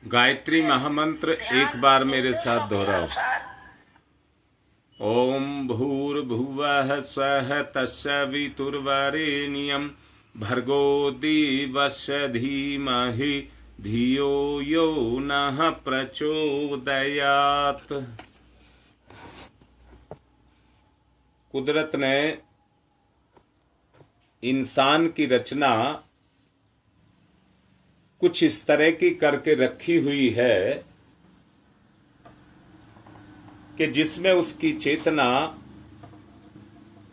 गायत्री महामंत्र एक बार मेरे साथ दोहराओ। ओम भूर्भुवः स्वः तत्सवितुर्वरेण्यं भर्गो देवस्य धीमहि धियो यो नः प्रचोदयात्। कुदरत ने इंसान की रचना कुछ इस तरह की करके रखी हुई है कि जिसमें उसकी चेतना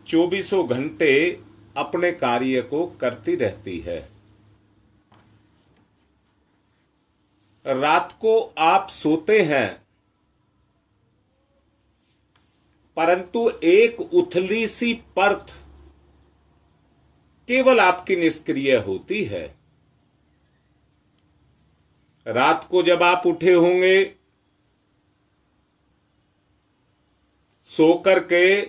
24 घंटे अपने कार्य को करती रहती है। रात को आप सोते हैं परंतु एक उथली सी परत केवल आपकी निष्क्रिय होती है। रात को जब आप उठे होंगे सो करके,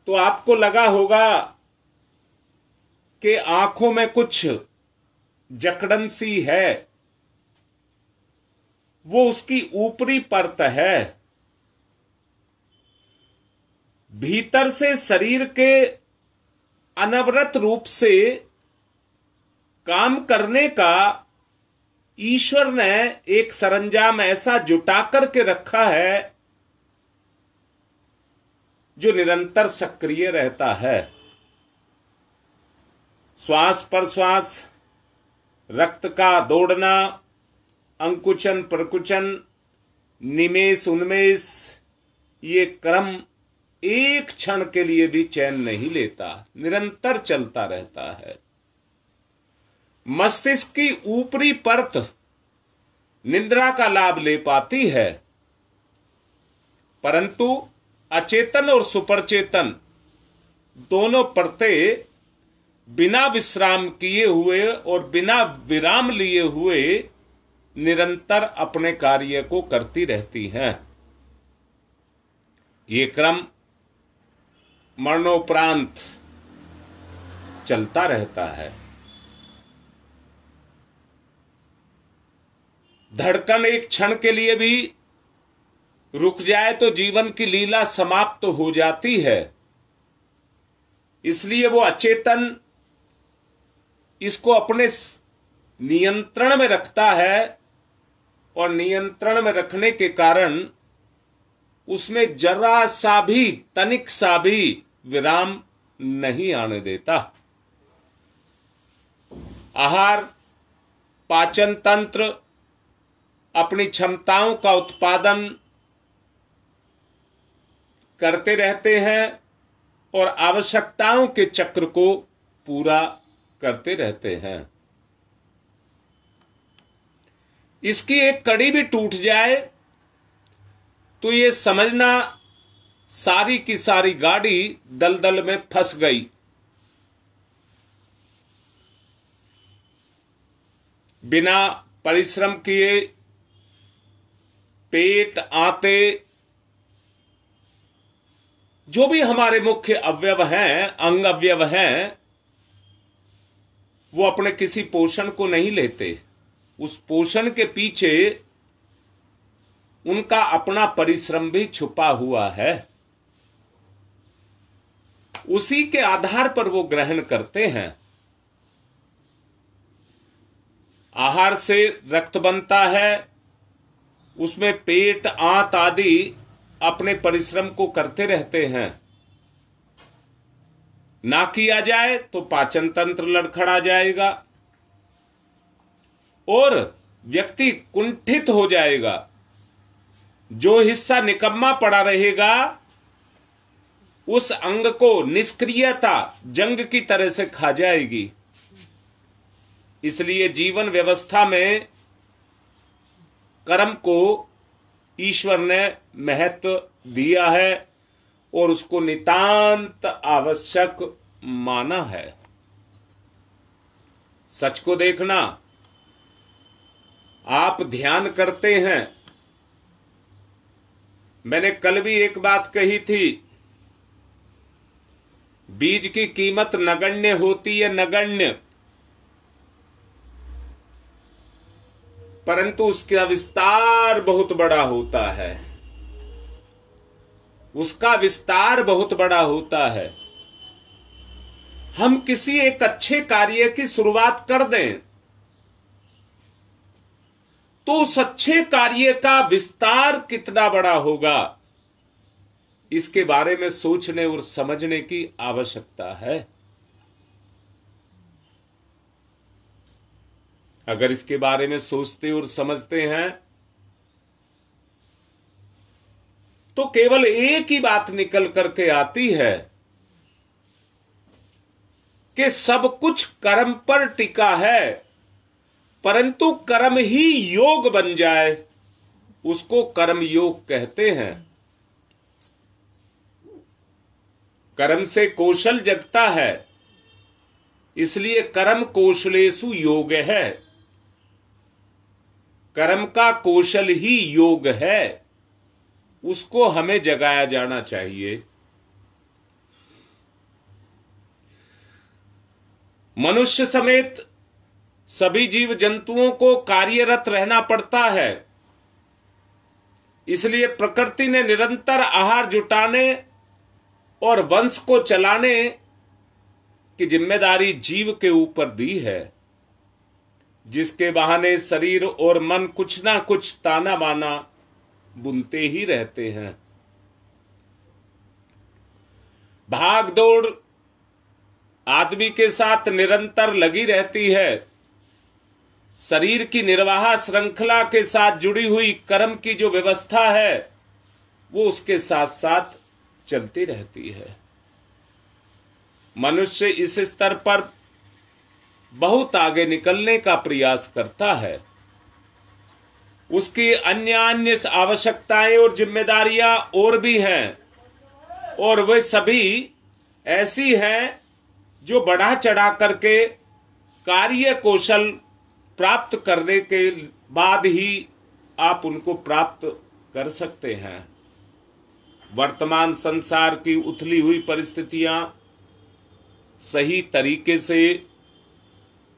तो आपको लगा होगा कि आंखों में कुछ जकड़न सी है। वो उसकी ऊपरी परत है। भीतर से शरीर के अनवरत रूप से काम करने का ईश्वर ने एक सरंजाम ऐसा जुटा करके रखा है जो निरंतर सक्रिय रहता है। श्वास प्रश्वास, रक्त का दौड़ना, अंकुचन प्रकुचन, निमेष उन्मेष, ये क्रम एक क्षण के लिए भी चैन नहीं लेता, निरंतर चलता रहता है। मस्तिष्क की ऊपरी परत निद्रा का लाभ ले पाती है परंतु अचेतन और सुपरचेतन दोनों परतें बिना विश्राम किए हुए और बिना विराम लिए हुए निरंतर अपने कार्य को करती रहती हैं। ये क्रम मरणोपरांत चलता रहता है। धड़कन एक क्षण के लिए भी रुक जाए तो जीवन की लीला समाप्त हो जाती है। इसलिए वो अचेतन इसको अपने नियंत्रण में रखता है और नियंत्रण में रखने के कारण उसमें जरा सा भी, तनिक सा भी विराम नहीं आने देता। आहार, पाचन तंत्र अपनी क्षमताओं का उत्पादन करते रहते हैं और आवश्यकताओं के चक्र को पूरा करते रहते हैं। इसकी एक कड़ी भी टूट जाए तो ये समझना सारी की सारी गाड़ी दलदल में फंस गई। बिना परिश्रम किए पेट, आंते, जो भी हमारे मुख्य अवयव हैं, अंग अवयव हैं, वो अपने किसी पोषण को नहीं लेते। उस पोषण के पीछे उनका अपना परिश्रम भी छुपा हुआ है। उसी के आधार पर वो ग्रहण करते हैं। आहार से रक्त बनता है, उसमें पेट, आंत आदि अपने परिश्रम को करते रहते हैं। ना किया जाए तो पाचन तंत्र लड़खड़ा जाएगा और व्यक्ति कुंठित हो जाएगा। जो हिस्सा निकम्मा पड़ा रहेगा उस अंग को निष्क्रियता जंग की तरह से खा जाएगी। इसलिए जीवन व्यवस्था में कर्म को ईश्वर ने महत्व दिया है और उसको नितांत आवश्यक माना है। सच को देखना, आप ध्यान करते हैं। मैंने कल भी एक बात कही थी, बीज की कीमत नगण्य होती है, नगण्य। परंतु उसका विस्तार बहुत बड़ा होता है, उसका विस्तार बहुत बड़ा होता है। हम किसी एक अच्छे कार्य की शुरुआत कर दें तो उस अच्छे कार्य का विस्तार कितना बड़ा होगा, इसके बारे में सोचने और समझने की आवश्यकता है। अगर इसके बारे में सोचते और समझते हैं तो केवल एक ही बात निकल करके आती है कि सब कुछ कर्म पर टिका है, परंतु कर्म ही योग बन जाए उसको कर्म योग कहते हैं। कर्म से कौशल जगता है, इसलिए कर्म कौशलेषु योग है। कर्म का कौशल ही योग है, उसको हमें जगाया जाना चाहिए। मनुष्य समेत सभी जीव जंतुओं को कार्यरत रहना पड़ता है, इसलिए प्रकृति ने निरंतर आहार जुटाने और वंश को चलाने की जिम्मेदारी जीव के ऊपर दी है, जिसके बहाने शरीर और मन कुछ ना कुछ ताना बाना बुनते ही रहते हैं। भाग दौड़ आदमी के साथ निरंतर लगी रहती है। शरीर की निर्वाह श्रृंखला के साथ जुड़ी हुई कर्म की जो व्यवस्था है वो उसके साथ साथ चलती रहती है। मनुष्य इस स्तर पर बहुत आगे निकलने का प्रयास करता है। उसकी अन्य आवश्यकताएं और जिम्मेदारियां और भी हैं, और वे सभी ऐसी हैं जो बढ़ा चढ़ा करके कार्य कौशल प्राप्त करने के बाद ही आप उनको प्राप्त कर सकते हैं। वर्तमान संसार की उथली हुई परिस्थितियां सही तरीके से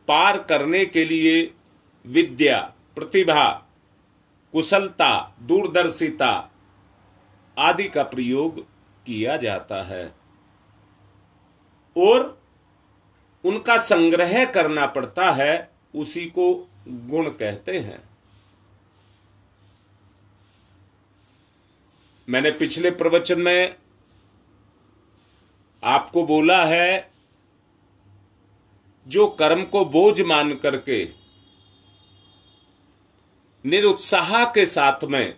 पार करने के लिए विद्या, प्रतिभा, कुशलता, दूरदर्शिता आदि का प्रयोग किया जाता है और उनका संग्रह करना पड़ता है। उसी को गुण कहते हैं। मैंने पिछले प्रवचन में आपको बोला है, जो कर्म को बोझ मान करके निरुत्साह के साथ में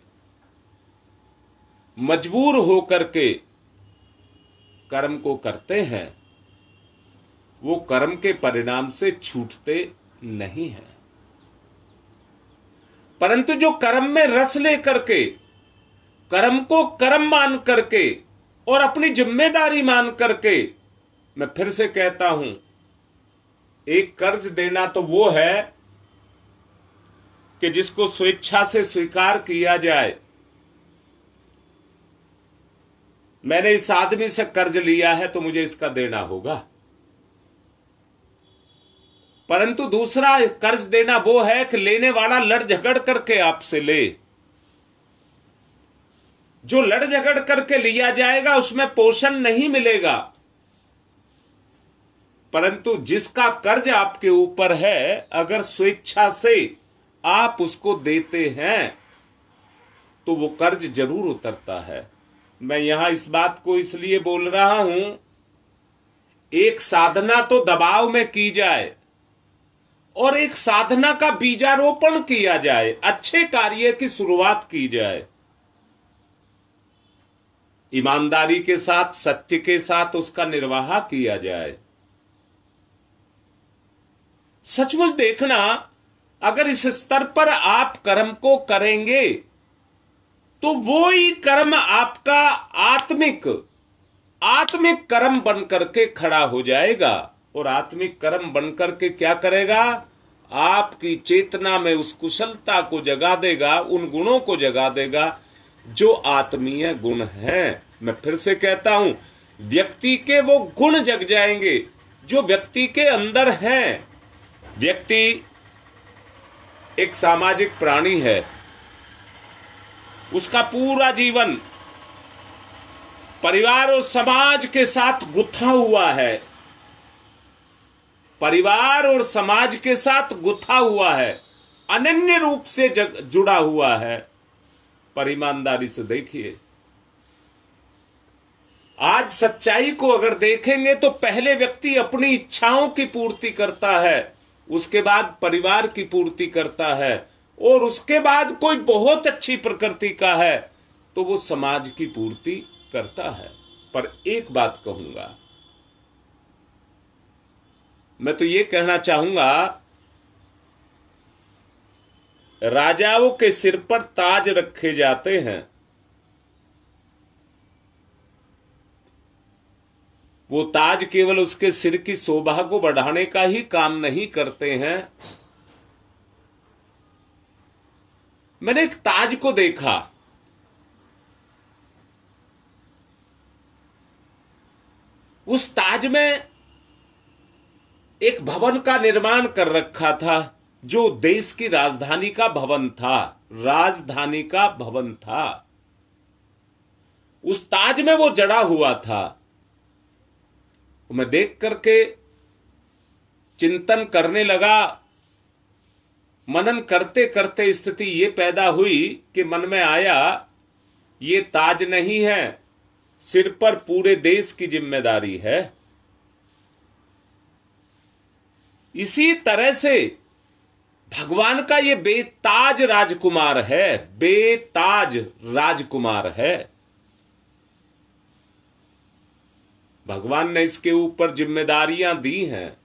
मजबूर होकर के कर्म को करते हैं, वो कर्म के परिणाम से छूटते नहीं है। परंतु जो कर्म में रस लेकर के, कर्म को कर्म मान करके और अपनी जिम्मेदारी मान करके, मैं फिर से कहता हूं, एक कर्ज देना तो वो है कि जिसको स्वेच्छा से स्वीकार किया जाए। मैंने इस आदमी से कर्ज लिया है तो मुझे इसका देना होगा। परंतु दूसरा कर्ज देना वो है कि लेने वाला लड़ झगड़ करके आपसे ले। जो लड़ झगड़ करके लिया जाएगा उसमें पोषण नहीं मिलेगा। परंतु जिसका कर्ज आपके ऊपर है, अगर स्वेच्छा से आप उसको देते हैं तो वो कर्ज जरूर उतरता है। मैं यहां इस बात को इसलिए बोल रहा हूं, एक साधना तो दबाव में की जाए और एक साधना का बीजारोपण किया जाए, अच्छे कार्य की शुरुआत की जाए, ईमानदारी के साथ, सत्य के साथ उसका निर्वाह किया जाए। सचमुच देखना, अगर इस स्तर पर आप कर्म को करेंगे तो वो ही कर्म आपका आत्मिक कर्म बन करके खड़ा हो जाएगा। और आत्मिक कर्म बनकर के क्या करेगा? आपकी चेतना में उस कुशलता को जगा देगा, उन गुणों को जगा देगा जो आत्मीय गुण हैं। मैं फिर से कहता हूं, व्यक्ति के वो गुण जग जाएंगे जो व्यक्ति के अंदर हैं। व्यक्ति एक सामाजिक प्राणी है, उसका पूरा जीवन परिवार और समाज के साथ गुथा हुआ है, परिवार और समाज के साथ गुथा हुआ है, अनन्य रूप से जुड़ा हुआ है। पर ईमानदारी से देखिए, आज सच्चाई को अगर देखेंगे तो पहले व्यक्ति अपनी इच्छाओं की पूर्ति करता है, उसके बाद परिवार की पूर्ति करता है, और उसके बाद कोई बहुत अच्छी प्रकृति का है तो वो समाज की पूर्ति करता है। पर एक बात कहूंगा, मैं तो ये कहना चाहूंगा, राजाओं के सिर पर ताज रखे जाते हैं, वो ताज केवल उसके सिर की शोभा को बढ़ाने का ही काम नहीं करते हैं। मैंने एक ताज को देखा, उस ताज में एक भवन का निर्माण कर रखा था, जो देश की राजधानी का भवन था, राजधानी का भवन था। उस ताज में वो जड़ा हुआ था। मैं देख करके चिंतन करने लगा, मनन करते करते स्थिति ये पैदा हुई कि मन में आया, ये ताज नहीं है, सिर पर पूरे देश की जिम्मेदारी है। इसी तरह से भगवान का ये बेताज राजकुमार है, बेताज राजकुमार है। भगवान ने इसके ऊपर जिम्मेदारियां दी हैं,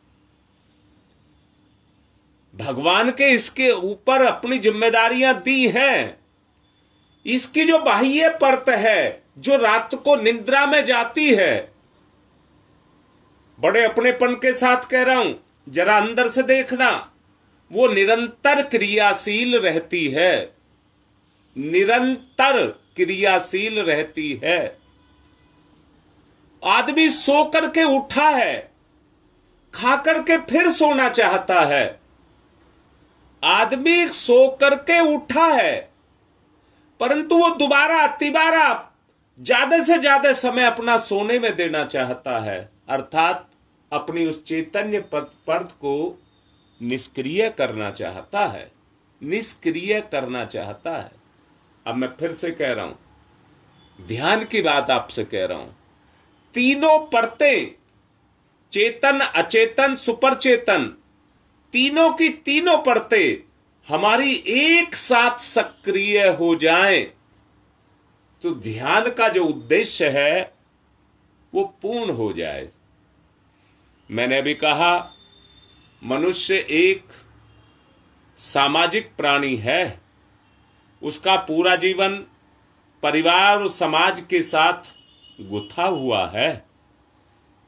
भगवान के इसके ऊपर अपनी जिम्मेदारियां दी हैं। इसकी जो बाह्य परत है, जो रात को निद्रा में जाती है, बड़े अपनेपन के साथ कह रहा हूं, जरा अंदर से देखना, वो निरंतर क्रियाशील रहती है, निरंतर क्रियाशील रहती है। आदमी सो करके उठा है, खा करके फिर सोना चाहता है। आदमी सो करके उठा है, परंतु वो दोबारा तिबारा ज्यादा से ज्यादा समय अपना सोने में देना चाहता है, अर्थात अपनी उस चैतन्य परत को निष्क्रिय करना चाहता है, निष्क्रिय करना चाहता है। अब मैं फिर से कह रहा हूं, ध्यान की बात आपसे कह रहा हूं, तीनों परतें, चेतन, अचेतन, सुपर चेतन, तीनों की तीनों परतें हमारी एक साथ सक्रिय हो जाएं तो ध्यान का जो उद्देश्य है वो पूर्ण हो जाए। मैंने अभी कहा, मनुष्य एक सामाजिक प्राणी है, उसका पूरा जीवन परिवार और समाज के साथ गुथा हुआ है।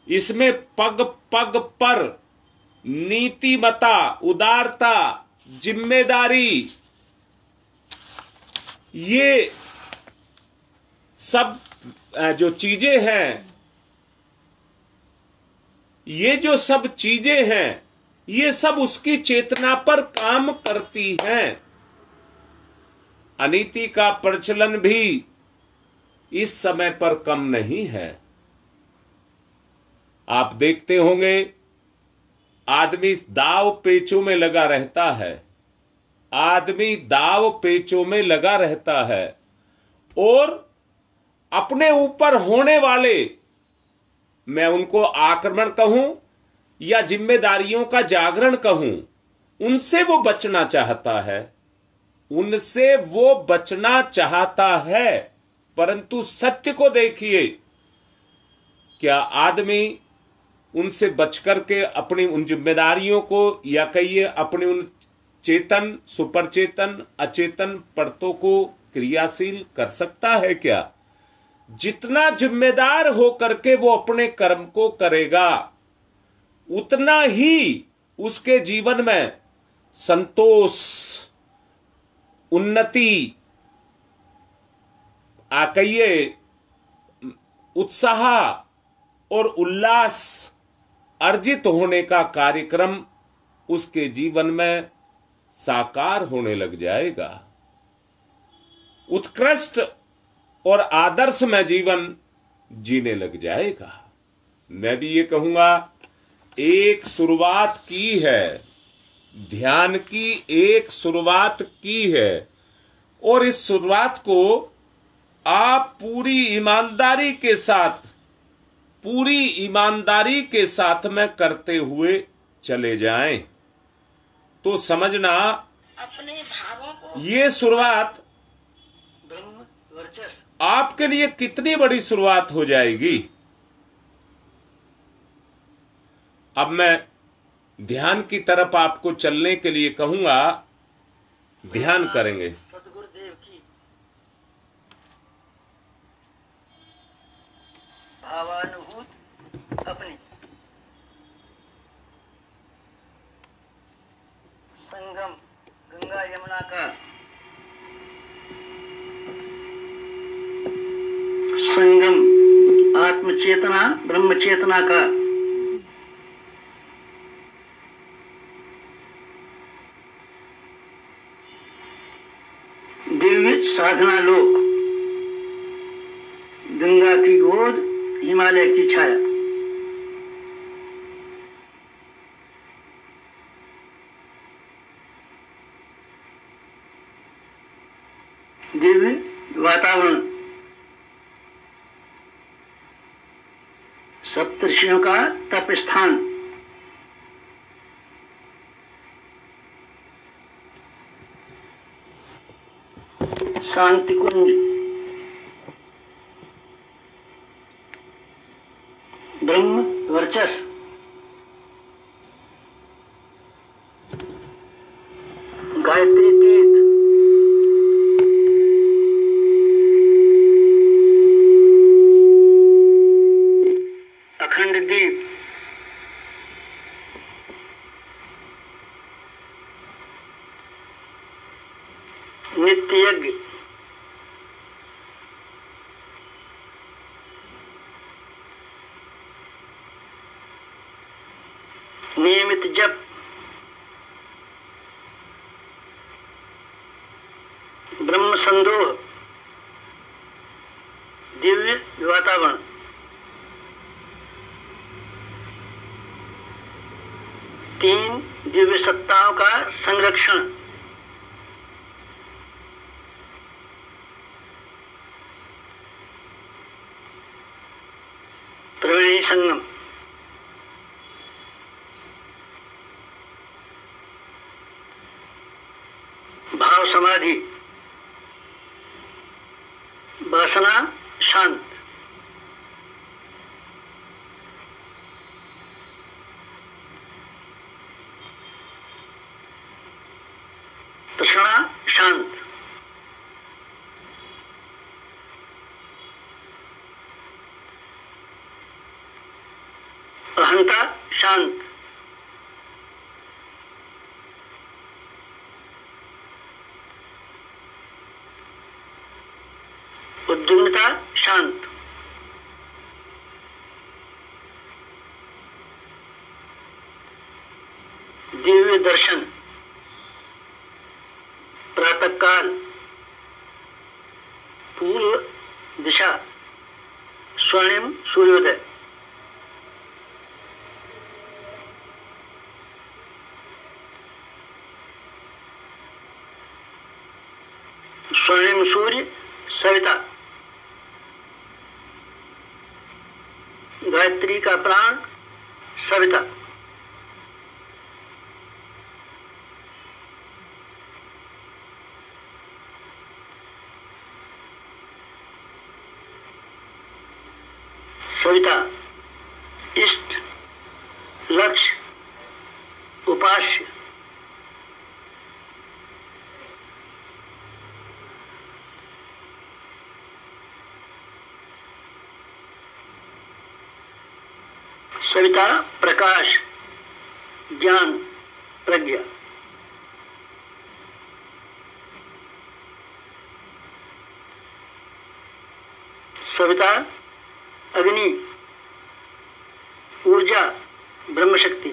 इसमें पग पग पर नीतिमता, उदारता, जिम्मेदारी, ये सब जो चीजें हैं, ये जो सब चीजें हैं, ये सब उसकी चेतना पर काम करती हैं। अनीति का प्रचलन भी इस समय पर कम नहीं है। आप देखते होंगे, आदमी दाव पेचों में लगा रहता है, आदमी दाव पेचों में लगा रहता है, और अपने ऊपर होने वाले, मैं उनको आक्रमण कहूं या जिम्मेदारियों का जागरण कहूं, उनसे वो बचना चाहता है, उनसे वो बचना चाहता है। परंतु सत्य को देखिए, क्या आदमी उनसे बचकर के अपनी उन जिम्मेदारियों को, या कहिए अपनी उन चेतन, सुपर चेतन, अचेतन परतों को क्रियाशील कर सकता है क्या? जितना जिम्मेदार होकर के वो अपने कर्म को करेगा, उतना ही उसके जीवन में संतोष, उन्नति, कहिए उत्साह और उल्लास अर्जित होने का कार्यक्रम उसके जीवन में साकार होने लग जाएगा। उत्कृष्ट और आदर्शमय जीवन जीने लग जाएगा। मैं भी ये कहूंगा, एक शुरुआत की है, ध्यान की एक शुरुआत की है, और इस शुरुआत को आप पूरी ईमानदारी के साथ में करते हुए चले जाएं, तो समझना अपने भावों को ये शुरुआत ब्रह्म वर्चस्व आपके लिए कितनी बड़ी शुरुआत हो जाएगी। अब मैं ध्यान की तरफ आपको चलने के लिए कहूंगा, ध्यान करेंगे। सदगुरुदेव की भावानुभूत अपनी संगम गंगा यमुना का संगम आत्म चेतना ब्रह्म चेतना का दिव्य साधना लोक, गंगा की गोद हिमालय की छाया, दिव्य वातावरण, सप्तर्षियों का तप स्थान, शांति कुंज, ब्रह्म वर्चस्व, गायत्री तीर्थ, अखंड दीप, नित्य यज्ञ, नियमित जप, ब्रह्म संदोह, दिव्य वातावरण, तीन दिव्य सत्ताओं का संरक्षण, त्रिवेणी संगम, भाव समाधि, वासना शांत, तृष्णा शांत, अहंता शांत, उद्विग्नता शांत, दिव्य दर्शन, प्रातः काल, पूर्व दिशा, स्वर्णिम सूर्योदय, स्वर्णिम सूर्य सविता, गायत्री का प्राण सविता, सविता इष्ट, लक्ष्य, उपास्य, सविता प्रकाश, ज्ञान, प्रज्ञा, सविता अग्नि, ऊर्जा, ब्रह्म शक्ति,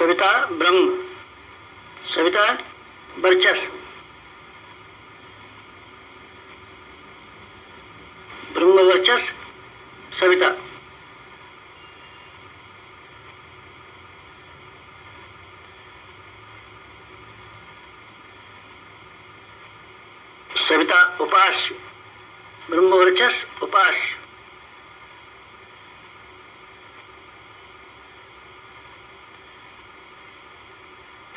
सविता ब्रह्म, सविता वर्चस, ब्रह्म वर्चस सविता। सविता उपास्य, ब्रह्म वर्चस उपास्य।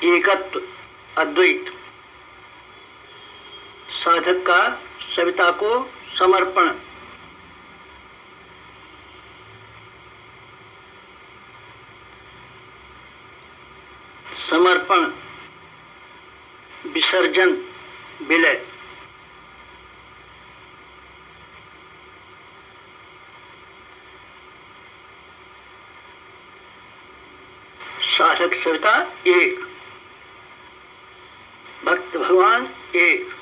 एकत्व अद्वैत, साधक का सविता को समर्पण। समर्पण विसर्जन विलय। साधक सविता एक, भक्त भगवान एक,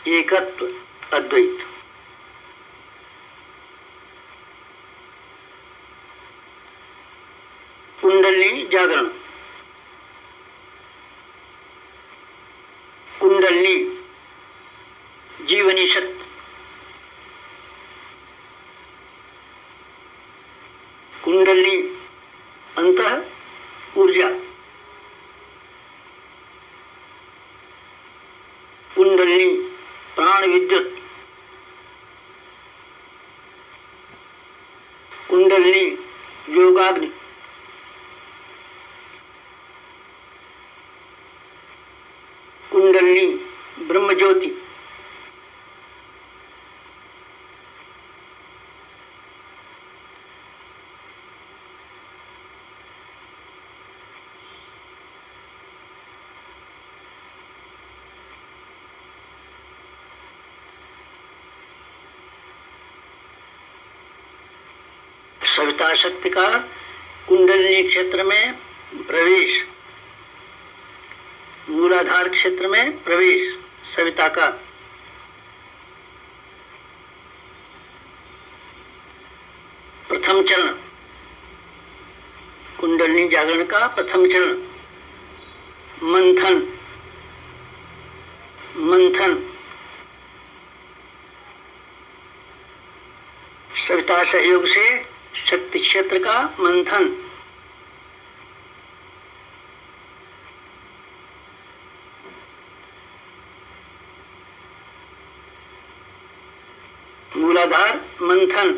एकत्व अद्वैत। कुंडलिनी जागरण, कुंडलिनी जीवनी शक्ति, कुंडलिनी अंतः ऊर्जा, कुंडलिनी प्राण विद्युत, कुंडलिनी योगाग्नि, कुंडलिनी ब्रह्म ज्योति, सविता शक्ति का कुंडलिनी क्षेत्र में प्रवेश, मूलाधार क्षेत्र में प्रवेश सविता का। प्रथम चरण कुंडलिनी जागरण का प्रथम चरण मंथन, मंथन सविता सहयोग से शक्ति क्षेत्र का मंथन। मूलाधार मंथन,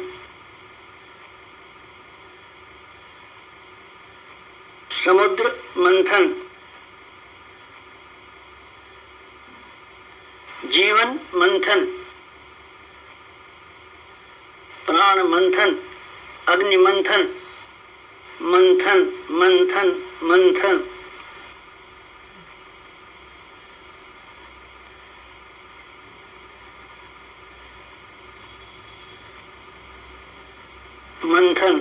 समुद्र मंथन, जीवन मंथन, प्राण मंथन, अग्नि मंथन, मंथन मंथन मंथन। मंथन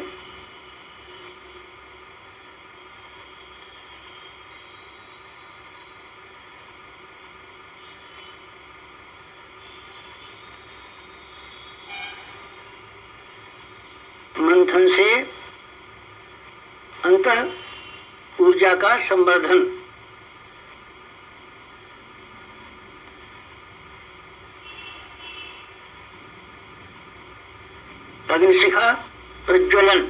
मंथन से अंतः ऊर्जा का संवर्धन। अग्निशिखा प्रज्वलन,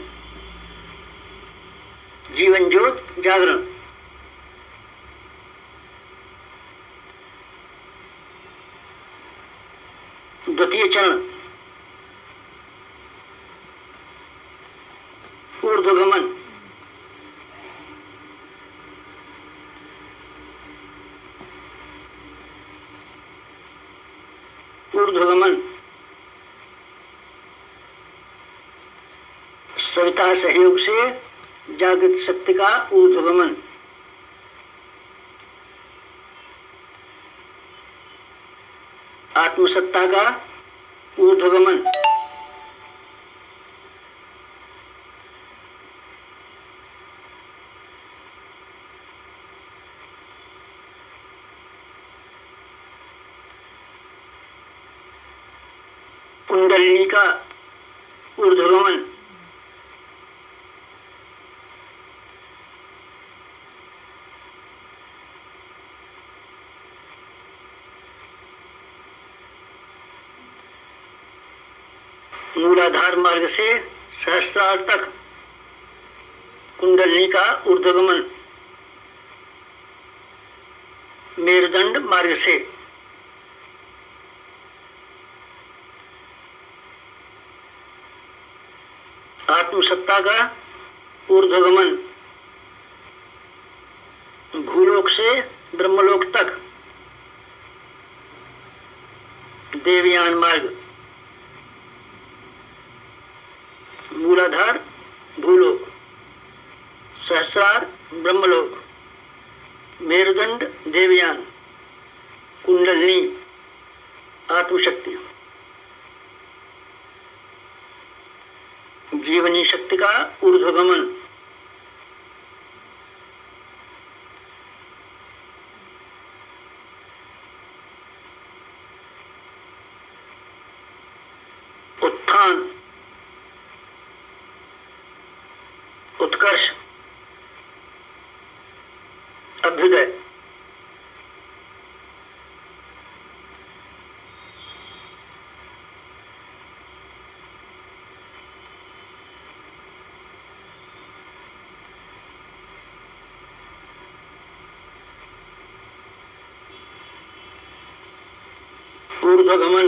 जीवन ज्योत जागरण। द्वितीय चरण ऊर्ध्वगमन, ऊर्ध्वगमन सविता सहयोग से जागृत शक्ति का ऊर्ध्वगमन। आत्मसत्ता का ऊर्ध्वगमन। कुंडलिनी का ऊर्ध्वगमन। मूलाधार मार्ग से सहस्त्रार तक कुंडलिनी का ऊर्ध्वगमन, मेरुदंड मार्ग से आत्मसत्ता का ऊर्ध्वगमन, भूलोक से ब्रह्मलोक तक देवयान मार्ग, मूलाधार भूलोक, सहस्रार ब्रह्मलोक, मेरुदंड देवयान, कुंडलिनी आत्मशक्ति, जीवनी शक्ति का ऊर्ध्वगमन, उत्थान, उत्कर्ष, अभ्युदय, ऊर्ध्वगमन,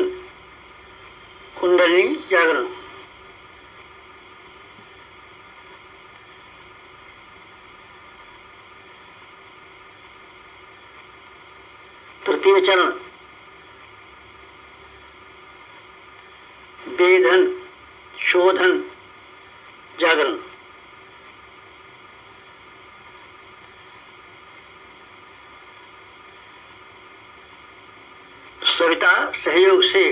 कुंडलिनी जागरण। तृतीय चरण वेधन, शोधन, जागरण। सविता सहयोग से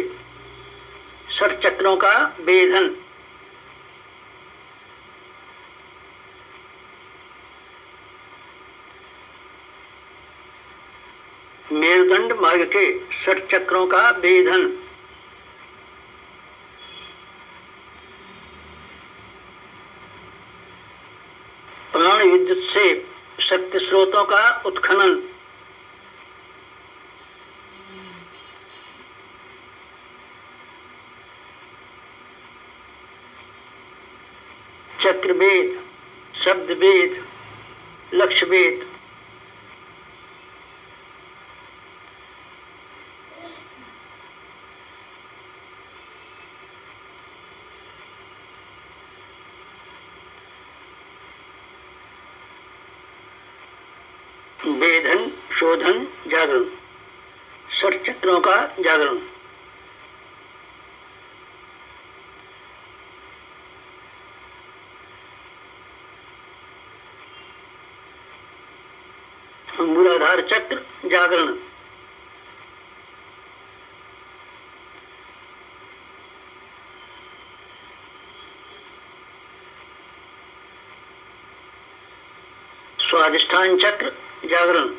षट चक्रों का वेधन, मेरुदंड मार्ग के षट चक्रों का वेधन, प्राण विद्युत से शक्ति स्रोतों का उत्खनन, चक्रवेद, शब्दवेद, लक्ष्यवेद, वेधन, शोधन, जागरण, षट चक्रों का जागरण। मूलाधार चक्र जागरण, स्वादिष्ठान चक्र जागरण,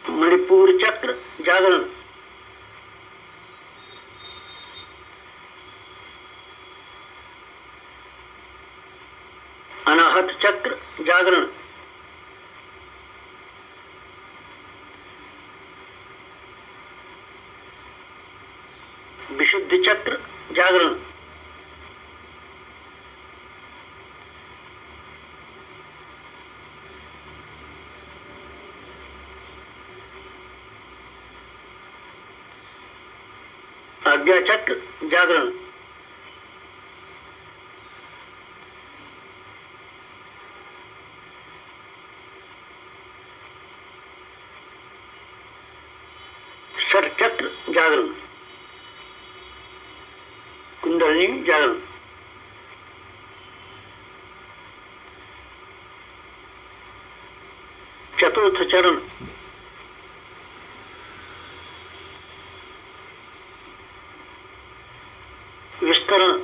मणिपुर चक्र जागरण, अनाहत चक्र जागरण, विशुद्धि चक्र जागरण, आज्ञा चक्र जागरण, षट चक्र जागरण, कुंडलिनी जागरण। चतुर्थ चरण विस्तरण,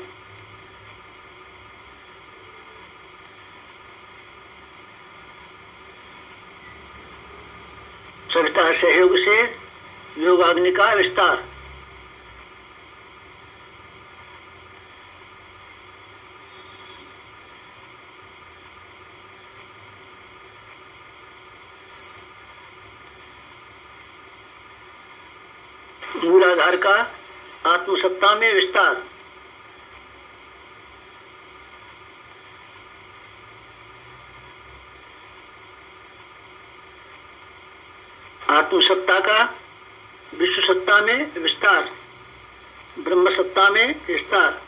सविता सहयोग से योगाग्नि का विस्तार, मूलाधार का आत्मसत्ता में विस्तार। आत्मसत्ता का विश्व सत्ता में विस्तार, ब्रह्म सत्ता में विस्तार।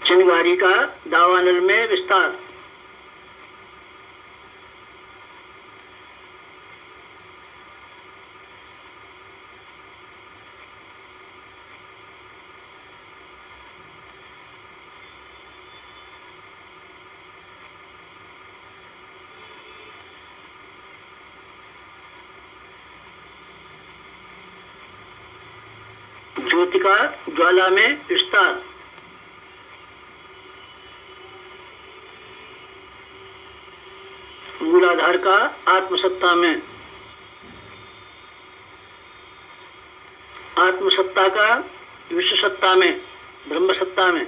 चिंगारी का दावानल में विस्तार। ज्योति का ज्वाला में विस्तार। मूलाधार का आत्मसत्ता में, आत्मसत्ता का विश्व सत्ता में, ब्रह्म सत्ता में।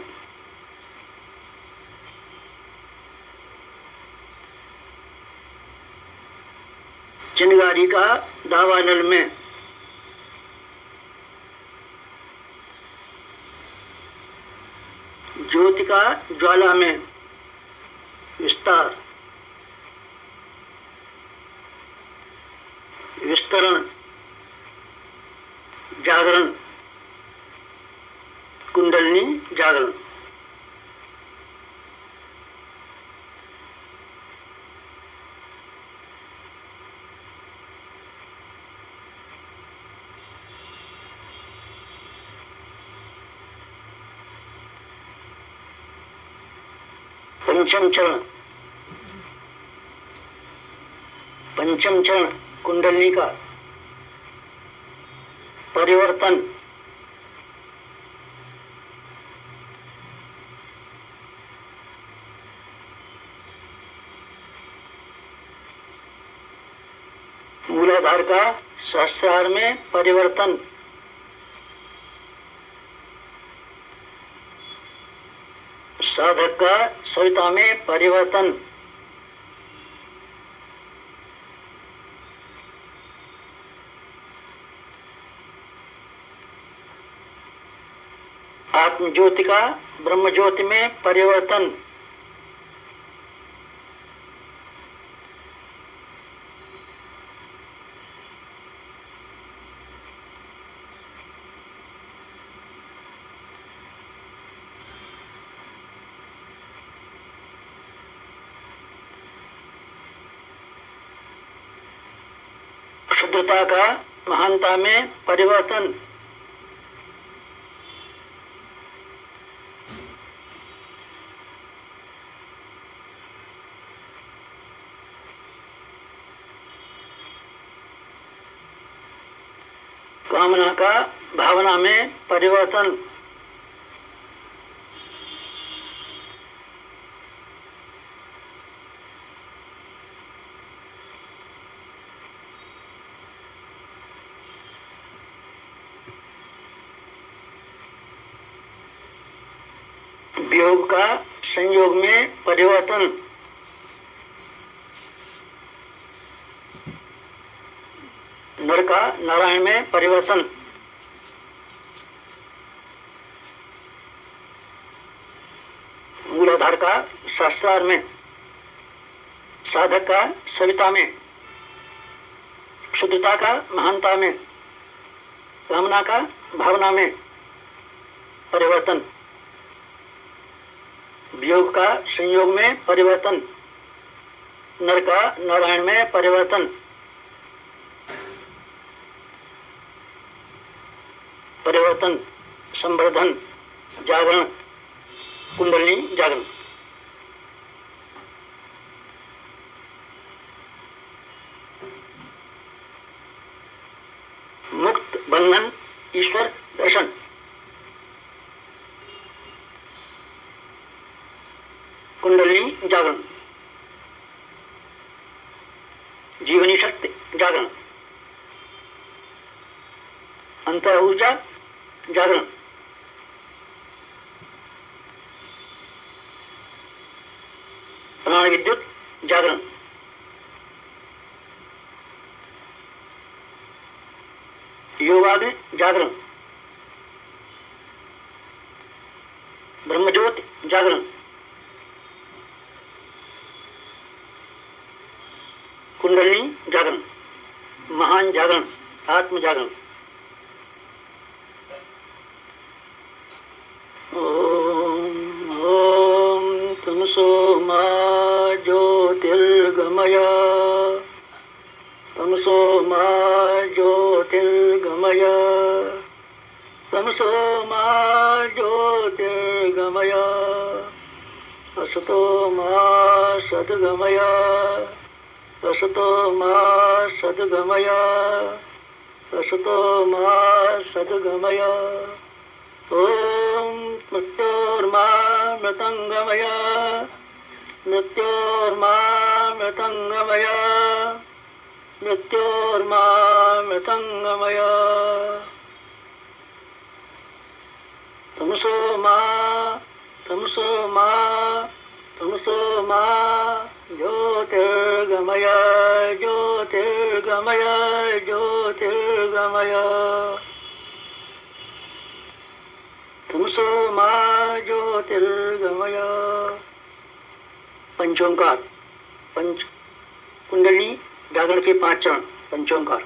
चिंगारी का दावानल में, ज्योति का ज्वाला में विस्तार, विस्तरण, जागरण, कुंडलिनी जागरण। पंचम चरण, पंचम चरण कुंडलिनी का परिवर्तन। मूलाधार का सहस्रार में परिवर्तन। साधक का सविता में परिवर्तन। आत्म ज्योति का ब्रह्म ज्योति में परिवर्तन। शुद्धता का महानता में परिवर्तन। कामना का भावना में परिवर्तन। वियोग का संयोग में परिवर्तन। नर का नारायण में परिवर्तन। मूलाधार का सहस्रार में, साधक का सविता में, शुद्धता का महानता में, कामना का भावना में परिवर्तन। वियोग का संयोग में परिवर्तन। नर का नारायण में परिवर्तन। परिवर्तन, संवर्धन, जागरण, कुंडलिनी जागरण। मुक्त बंधन ईश्वर दर्शन। कुंडलिनी जागरण। जीवनी शक्ति जागरण, अंतर ऊर्जा जागरण, प्राण विद्युत जागरण, योगाग्नि जागरण, ब्रह्मज्योति जागरण, कुंडलिनी जागरण, महान जागरण, आत्म जागरण। ओम तमसो मा ज्योतिर्गमय, तमसो मा ज्योतिर्गमय, तमसो मा ज्योतिर्गमय, असतो मा सद्गमय, असतो मा सद्गमय, असतो मा सद्गमय। ओम मृत्योर्मा मृतंगमय, मृत्योर्मा मृतंगमय, मृत्योर्मा मृतंगमय। तमसो मा तमसो मा तमसो मा ज्योतिर्गमय, ज्योतिर्गमय, ज्योतिर्गमय। तमसो मा ज्योतिर्गमय। पंचोंकार, पंच कुंडली जागरण के 5 चरण। पंचोंकार।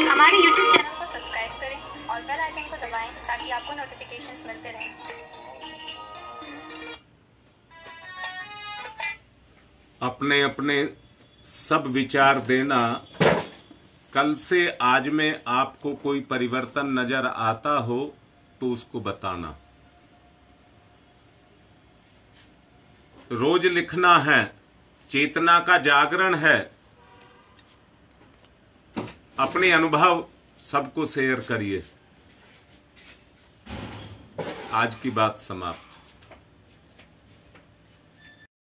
हमारे YouTube चैनल को सब्सक्राइब करें और बेल आइकन को दबाएं ताकि आपको नोटिफिकेशंस मिलते रहें। अपने अपने सब विचार देना। कल से आज में आपको कोई परिवर्तन नजर आता हो तो उसको बताना। रोज लिखना है, चेतना का जागरण है। अपने अनुभव सबको शेयर करिए। आज की बात समाप्त।